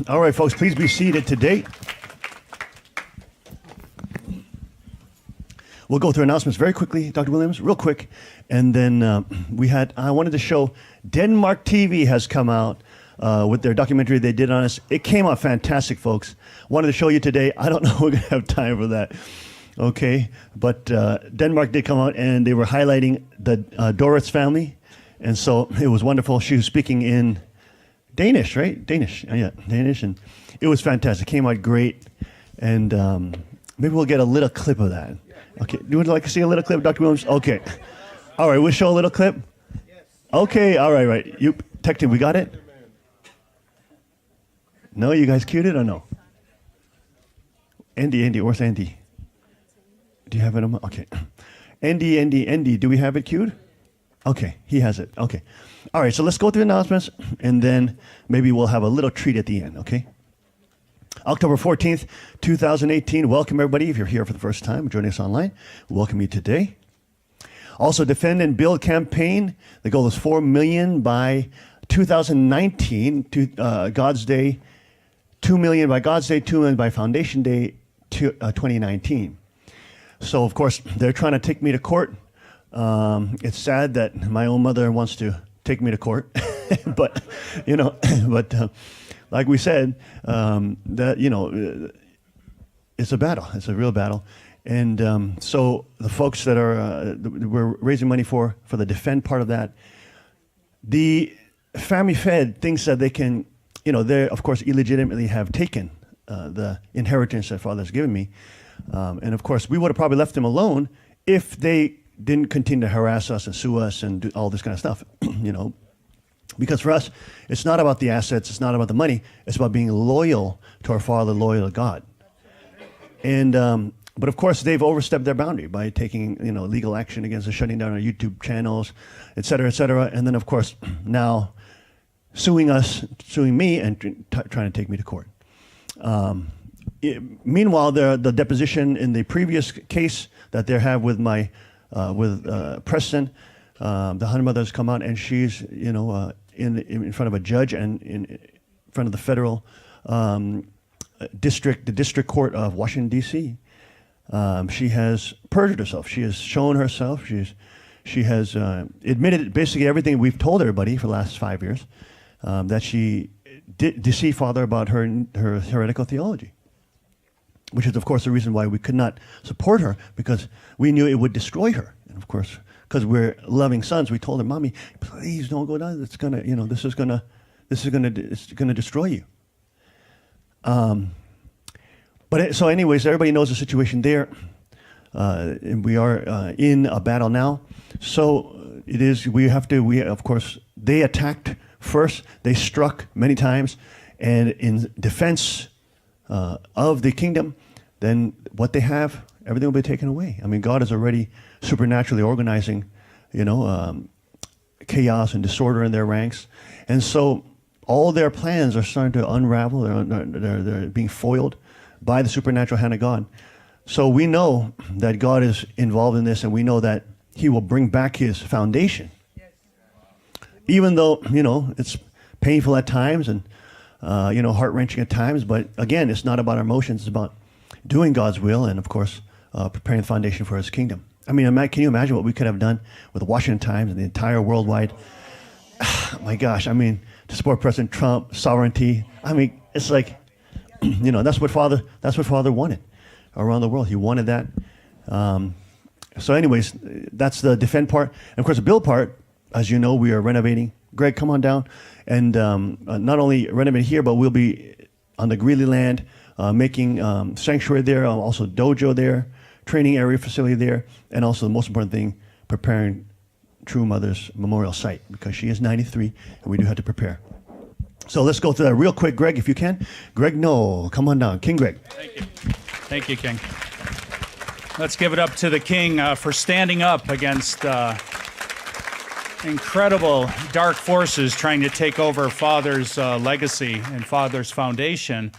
All right, folks, please be seated today. We'll go through announcements very quickly, Dr. Williams, real quick. And then I wanted to show Denmark TV has come out with their documentary they did on us. It came out fantastic, folks. Wanted to show you today. I don't know if we're going to have time for that. Okay, but Denmark did come out, and they were highlighting the Doris family. And so it was wonderful. She was speaking in Danish, right? Danish, yeah, Danish. And it was fantastic. Came out great. And maybe we'll get a little clip of that. Okay, you would like to see a little clip, Dr. Williams? Okay. All right, we'll show a little clip? Okay, all right. You, Tech we got it? No, you guys queued it or no? Andy, where's Andy? Do you have it on? Okay. Andy, do we have it queued? Okay, he has it. Okay. All right, so let's go through the announcements, and then maybe we'll have a little treat at the end, okay? October 14th, 2018. Welcome, everybody. If you're here for the first time, joining us online, welcome you today. Also, Defend and Build campaign. The goal is 4 million by 2019, God's Day, 2 million by God's Day, 2 million by Foundation Day 2019. So, of course, they're trying to take me to court. It's sad that my own mother wants to take me to court, but, like we said, that, it's a battle. It's a real battle. And so the folks that we're raising money for the Defend part of that, the Family Fed thinks that they can, they, of course, illegitimately have taken the inheritance that Father's given me. And, of course, we would have probably left them alone if they didn't continue to harass us and sue us and do all this kind of stuff, Because for us, it's not about the assets, it's not about the money, it's about being loyal to our Father, loyal to God. And but of course, they've overstepped their boundary by taking legal action against us, shutting down our YouTube channels, et cetera, and then of course now suing me, and trying to take me to court. Meanwhile, the deposition in the previous case that they have with Preston, the Hunter mother has come out, and she's in front of a judge and in front of the federal district court of Washington D.C. She has perjured herself. She has shown herself. She has admitted basically everything we've told everybody for the last 5 years, that she did deceive Father about her heretical theology, which is, of course, the reason why we could not support her, because we knew it would destroy her. And, of course, because we're loving sons, we told her, Mommy, please don't go down. It's gonna, it's gonna destroy you. So anyways, everybody knows the situation there. And we are in a battle now. So it is, of course, they attacked first. They struck many times. And in defense of the kingdom, then what they have, everything will be taken away. I mean, God is already supernaturally organizing, chaos and disorder in their ranks. And so all their plans are starting to unravel. They're being foiled by the supernatural hand of God. So we know that God is involved in this, and we know that he will bring back his foundation. Yes. Even though, it's painful at times and, heart-wrenching at times. But again, it's not about our emotions. It's about doing God's will and, of course, preparing the foundation for his kingdom. I mean, can you imagine what we could have done with the Washington Times and the entire worldwide? My gosh, I mean, to support President Trump, sovereignty. I mean, it's like, that's what Father wanted around the world. He wanted that. So anyways, that's the Defend part. And of course, the Build part, as you know, we are renovating. Greg, come on down. And not only renovate here, but we'll be on the Greeley land, making sanctuary there, also dojo there, training area facility there, and also the most important thing, preparing True Mother's memorial site, because she is 93, and we do have to prepare. So let's go through that real quick, Greg, if you can. Greg, no, come on down. King Greg. Thank you. Thank you, King. Let's give it up to the King for standing up against incredible dark forces trying to take over Father's legacy and Father's foundation.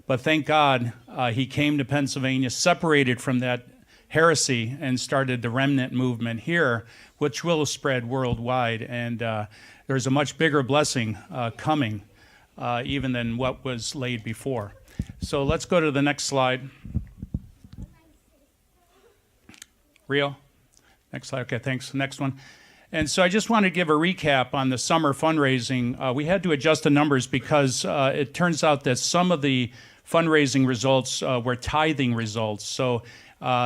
But thank God he came to Pennsylvania, separated from that heresy, and started the remnant movement here, which will spread worldwide. And there's a much bigger blessing coming even than what was laid before. So let's go to the next slide. Rio? Next slide. Okay, thanks. Next one. And so I just want to give a recap on the summer fundraising. We had to adjust the numbers because it turns out that some of the fundraising results were tithing results. So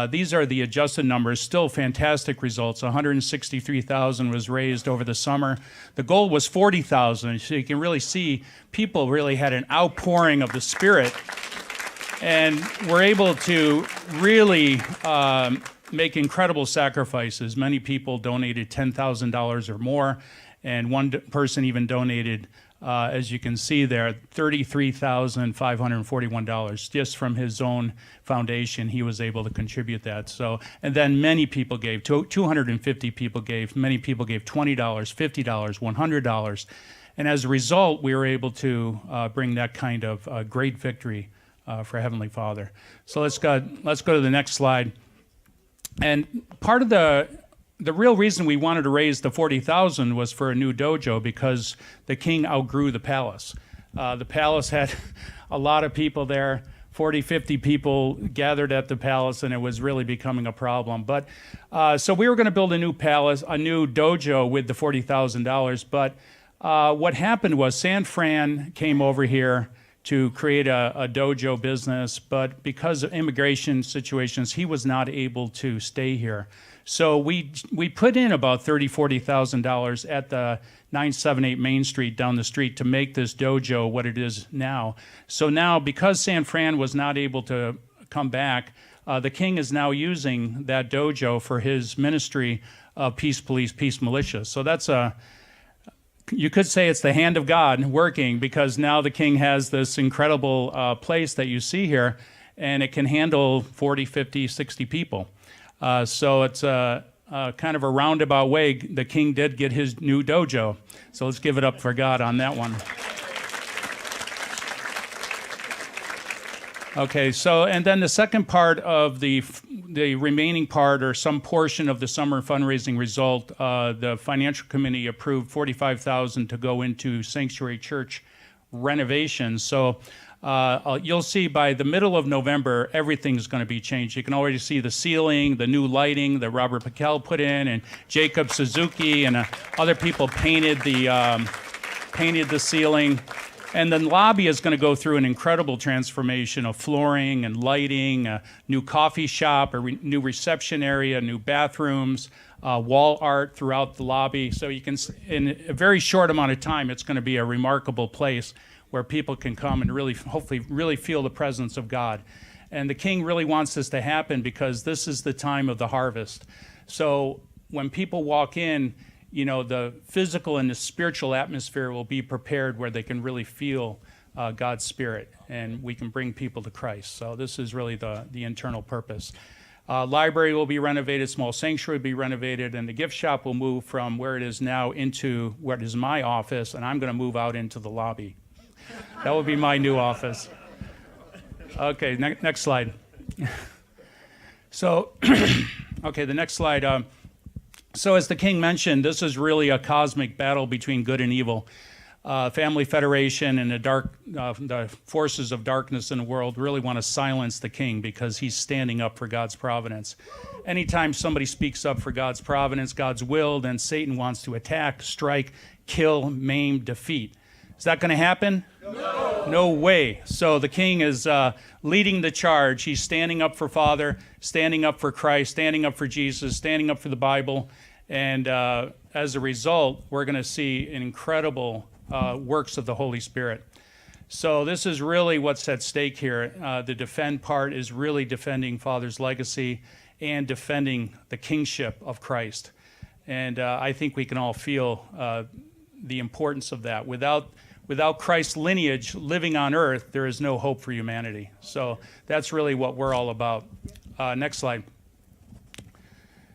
these are the adjusted numbers, still fantastic results. 163,000 was raised over the summer. The goal was 40,000. So you can really see people really had an outpouring of the Spirit. And we're able to really make incredible sacrifices. Many people donated $10,000 or more, and one person even donated, as you can see there, $33,541 just from his own foundation. He was able to contribute that. So, and then many people gave. 250 people gave. Many people gave $20, $50, $100, and as a result, we were able to bring that kind of great victory for Heavenly Father. So let's go to the next slide. And part of the real reason we wanted to raise the 40,000 was for a new dojo because the king outgrew the palace. The palace had a lot of people there, 40, 50 people gathered at the palace, and it was really becoming a problem. But so we were going to build a new palace, a new dojo with the $40,000. But what happened was San Fran came over here to create a dojo business, but because of immigration situations, he was not able to stay here. So we put in about $30,000-$40,000 at the 978 Main Street down the street to make this dojo what it is now. So now, because San Fran was not able to come back, the king is now using that dojo for his ministry of Peace Police, Peace Militia. So that's you could say it's the hand of God working, because now the king has this incredible place that you see here, and it can handle 40, 50, 60 people. So it's kind of a roundabout way. The king did get his new dojo. So let's give it up for God on that one. Okay, so and then the second part of the remaining part, or some portion of the summer fundraising result, the financial committee approved $45,000 to go into sanctuary church renovations. So you'll see by the middle of November, everything's going to be changed. You can already see the ceiling, the new lighting that Robert Piquel put in, and Jacob Suzuki and other people painted the ceiling. And the lobby is going to go through an incredible transformation of flooring and lighting, a new coffee shop, a new reception area, new bathrooms, wall art throughout the lobby. So you can, in a very short amount of time, it's going to be a remarkable place where people can come and really, hopefully, really feel the presence of God. And the king really wants this to happen because this is the time of the harvest. So when people walk in, you know, the physical and the spiritual atmosphere will be prepared where they can really feel God's Spirit, and we can bring people to Christ. So this is really the internal purpose. Library will be renovated, small sanctuary will be renovated, and the gift shop will move from where it is now into where it is my office, and I'm going to move out into the lobby. That will be my new office. Okay, next slide. So, okay, the next slide. So as the king mentioned, this is really a cosmic battle between good and evil. Family Federation and the forces of darkness in the world really want to silence the king because he's standing up for God's providence. Anytime somebody speaks up for God's providence, God's will, then Satan wants to attack, strike, kill, maim, defeat. Is that going to happen? No. No way. So the king is leading the charge. He's standing up for Father, standing up for Christ, standing up for Jesus, standing up for the Bible. And as a result, we're going to see an incredible works of the Holy Spirit. So this is really what's at stake here. The defend part is really defending Father's legacy and defending the kingship of Christ. And I think we can all feel the importance of that. Without Christ's lineage living on earth, there is no hope for humanity. So that's really what we're all about. Next slide.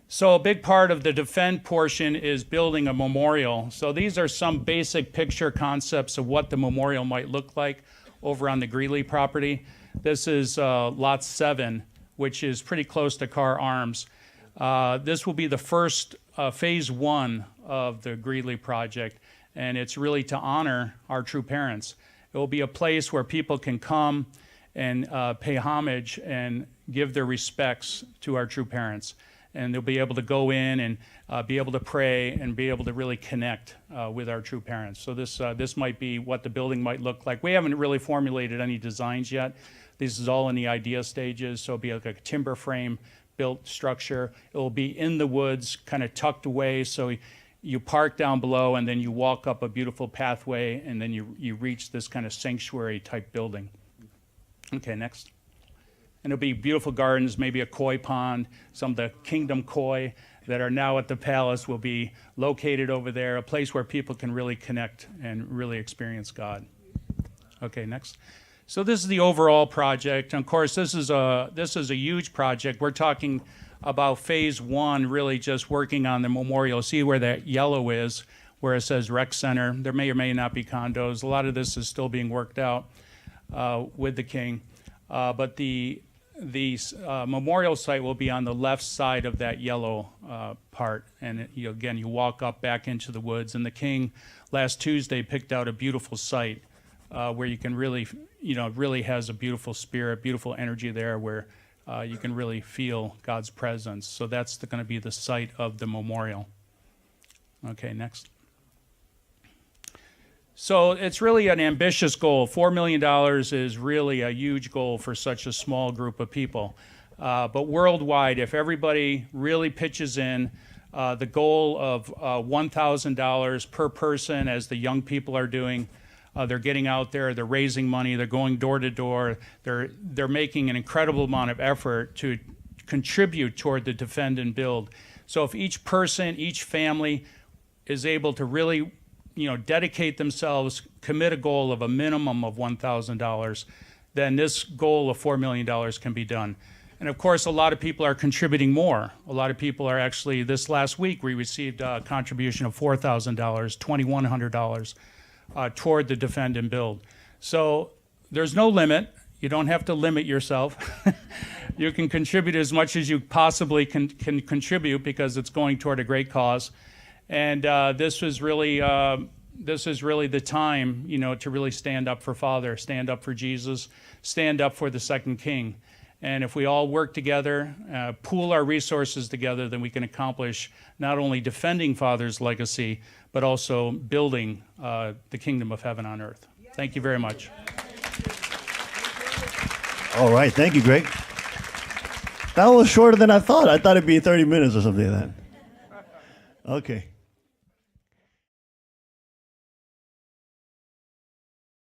So a big part of the defend portion is building a memorial. So these are some basic picture concepts of what the memorial might look like over on the Greeley property. This is lot 7, which is pretty close to Carr Arms. This will be the first phase 1 of the Greeley project, and it's really to honor our true parents. It will be a place where people can come and pay homage and give their respects to our true parents. And they'll be able to go in and be able to pray and be able to really connect with our true parents. So this might be what the building might look like. We haven't really formulated any designs yet. This is all in the idea stages, so it'll be like a timber frame built structure. It will be in the woods, kind of tucked away, so you park down below and then you walk up a beautiful pathway and then you reach this kind of sanctuary type building. Okay, next. And there'll be beautiful gardens, maybe a koi pond. Some of the kingdom koi that are now at the palace will be located over there, a place where people can really connect and really experience God. Okay, next. So this is the overall project. And of course, this is a huge project. We're talking about phase one, really just working on the memorial. See where that yellow is, where it says rec center. There may or may not be condos. A lot of this is still being worked out with the king. But the memorial site will be on the left side of that yellow part. And again, you walk up back into the woods. And the king last Tuesday picked out a beautiful site where you can really, really has a beautiful spirit, beautiful energy there where you can really feel God's presence. So that's going to be the site of the memorial. Okay, next. So it's really an ambitious goal. $4 million is really a huge goal for such a small group of people. But worldwide, if everybody really pitches in, the goal of $1,000 per person, as the young people are doing, they're getting out there, they're raising money, they're going door to door, they're making an incredible amount of effort to contribute toward the Defend and Build. So if each person, each family is able to really dedicate themselves, commit a goal of a minimum of $1,000, then this goal of $4 million can be done. And of course, a lot of people are contributing more. A lot of people are actually, this last week, we received a contribution of $4,000, $2,100 toward the Defend and Build. So there's no limit. You don't have to limit yourself. You can contribute as much as you possibly can contribute because it's going toward a great cause. And this is really the time, to really stand up for Father, stand up for Jesus, stand up for the second King. And if we all work together, pool our resources together, then we can accomplish not only defending Father's legacy, but also building the kingdom of heaven on earth. Thank you very much. All right. Thank you, Greg. That was shorter than I thought. I thought it'd be 30 minutes or something like that. Okay.